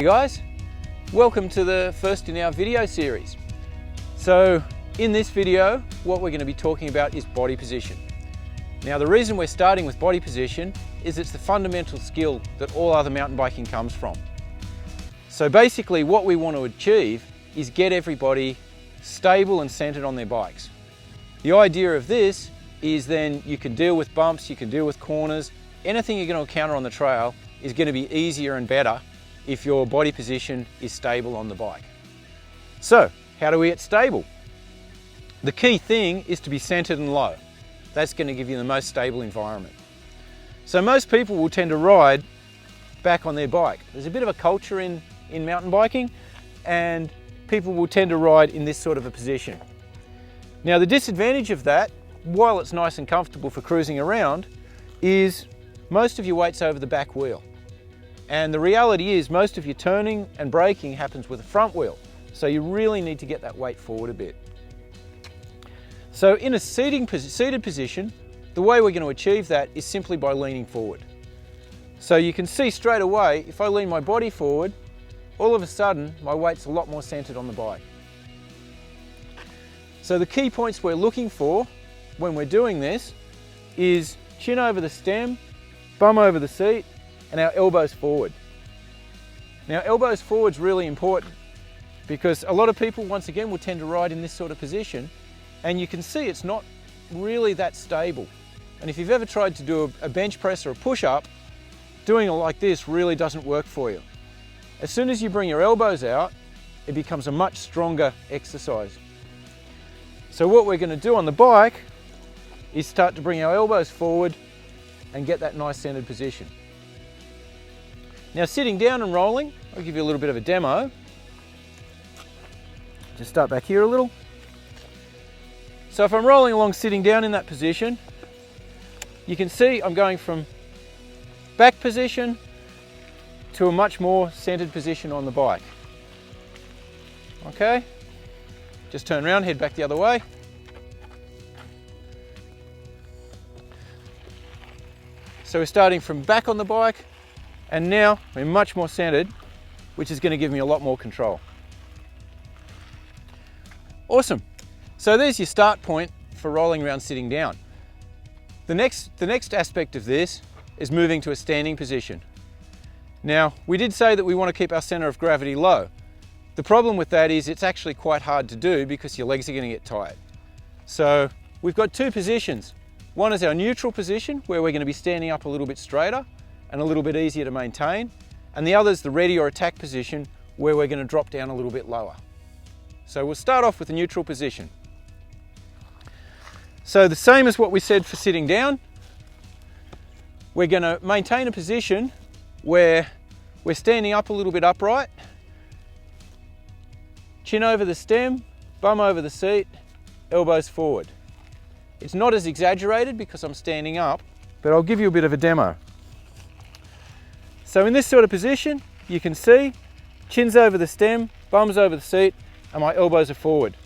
Hey guys, welcome to the first in our video series. So in this video, what we're going to be talking about is body position. Now the reason we're starting with body position is it's the fundamental skill that all other mountain biking comes from. So basically what we want to achieve is get everybody stable and centered on their bikes. The idea of this is then you can deal with bumps, you can deal with corners, anything you're going to encounter on the trail is going to be easier and better if your body position is stable on the bike. So, how do we get stable? The key thing is to be centered and low. That's going to give you the most stable environment. So most people will tend to ride back on their bike. There's a bit of a culture in mountain biking, and people will tend to ride in this sort of a position. Now the disadvantage of that, while it's nice and comfortable for cruising around, is most of your weight's over the back wheel. And the reality is most of your turning and braking happens with the front wheel. So you really need to get that weight forward a bit. So in a seated position, the way we're going to achieve that is simply by leaning forward. So you can see straight away, if I lean my body forward, all of a sudden my weight's a lot more centered on the bike. So the key points we're looking for when we're doing this is chin over the stem, bum over the seat, and our elbows forward. Now elbows forward is really important because a lot of people, once again, will tend to ride in this sort of position, and you can see it's not really that stable. And if you've ever tried to do a bench press or a push-up, doing it like this really doesn't work for you. As soon as you bring your elbows out, it becomes a much stronger exercise. So what we're going to do on the bike is start to bring our elbows forward and get that nice centered position. Now sitting down and rolling, I'll give you a little bit of a demo. Just start back here a little. So if I'm rolling along sitting down in that position, you can see I'm going from back position to a much more centered position on the bike. Okay, just turn around, head back the other way. So we're starting from back on the bike, and now we're much more centered, which is going to give me a lot more control. Awesome. So there's your start point for rolling around sitting down. The next aspect of this is moving to a standing position. Now, we did say that we want to keep our center of gravity low. The problem with that is it's actually quite hard to do because your legs are going to get tired. So we've got two positions. One is our neutral position, where we're going to be standing up a little bit straighter and a little bit easier to maintain. And the other is the ready or attack position, where we're going to drop down a little bit lower. So we'll start off with the neutral position. So the same as what we said for sitting down, we're going to maintain a position where we're standing up a little bit upright, chin over the stem, bum over the seat, elbows forward. It's not as exaggerated because I'm standing up, but I'll give you a bit of a demo. So in this sort of position, you can see chin's over the stem, bum's over the seat, and my elbows are forward.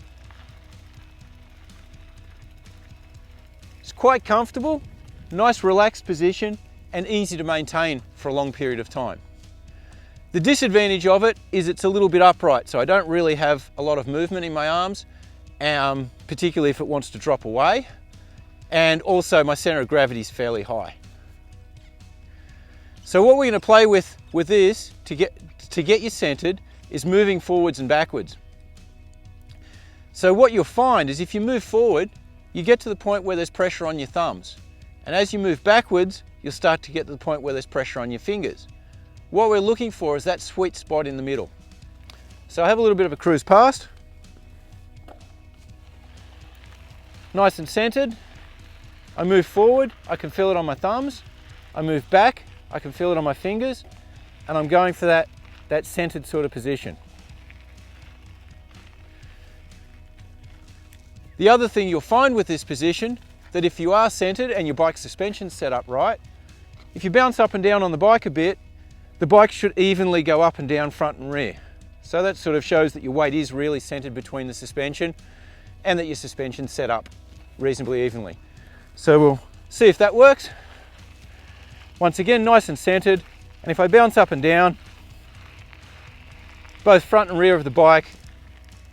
It's quite comfortable, nice relaxed position, and easy to maintain for a long period of time. The disadvantage of it is it's a little bit upright, so I don't really have a lot of movement in my arms, particularly if it wants to drop away. And also my center of gravity is fairly high. So what we're going to play with this to get you centered is moving forwards and backwards. So what you'll find is if you move forward, you get to the point where there's pressure on your thumbs. And as you move backwards, you'll start to get to the point where there's pressure on your fingers. What we're looking for is that sweet spot in the middle. So I have a little bit of a cruise past. Nice and centered. I move forward, I can feel it on my thumbs. I move back, I can feel it on my fingers. And I'm going for that centered sort of position. The other thing you'll find with this position, that if you are centered and your bike suspension's set up right, if you bounce up and down on the bike a bit, the bike should evenly go up and down front and rear. So that sort of shows that your weight is really centered between the suspension and that your suspension's set up reasonably evenly. So we'll see if that works. Once again, nice and centered. And if I bounce up and down, both front and rear of the bike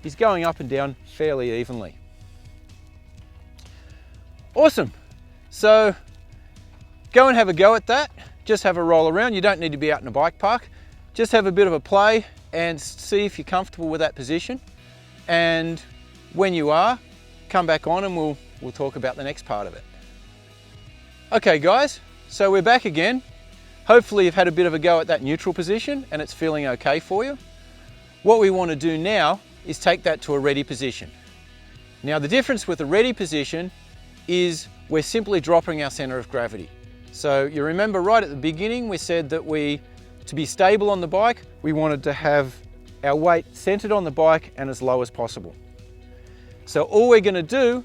is going up and down fairly evenly. Awesome. So go and have a go at that. Just have a roll around. You don't need to be out in a bike park. Just have a bit of a play and see if you're comfortable with that position. And when you are, come back on and we'll talk about the next part of it. Okay guys, so we're back again. Hopefully you've had a bit of a go at that neutral position and it's feeling okay for you. What we want to do now is take that to a ready position. Now the difference with a ready position is we're simply dropping our center of gravity. So you remember right at the beginning we said that to be stable on the bike, we wanted to have our weight centered on the bike and as low as possible. So all we're going to do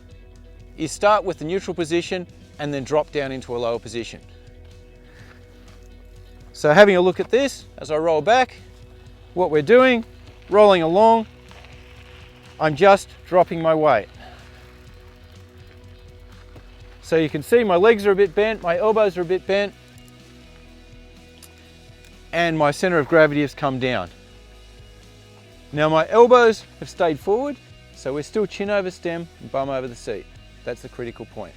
is start with the neutral position and then drop down into a lower position. So having a look at this, as I roll back, what we're doing, rolling along, I'm just dropping my weight. So you can see my legs are a bit bent, my elbows are a bit bent, and my center of gravity has come down. Now my elbows have stayed forward, so we're still chin over stem and bum over the seat. That's the critical point.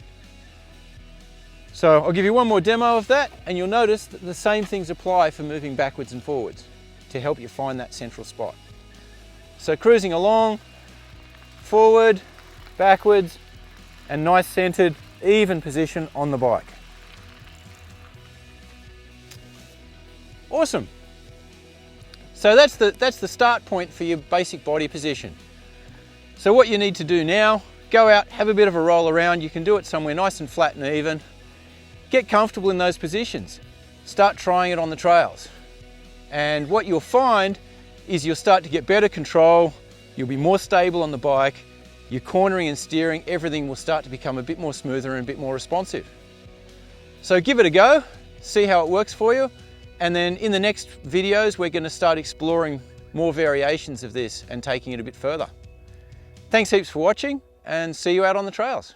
So I'll give you one more demo of that, and you'll notice that the same things apply for moving backwards and forwards to help you find that central spot. So cruising along, forward, backwards, and nice centered, even position on the bike. Awesome. So that's the start point for your basic body position. So what you need to do now, go out, have a bit of a roll around. You can do it somewhere nice and flat and even. Get comfortable in those positions. Start trying it on the trails. And what you'll find is you'll start to get better control. You'll be more stable on the bike. Your cornering and steering, everything will start to become a bit more smoother and a bit more responsive. So give it a go, see how it works for you. And then in the next videos, we're going to start exploring more variations of this and taking it a bit further. Thanks heaps for watching and see you out on the trails.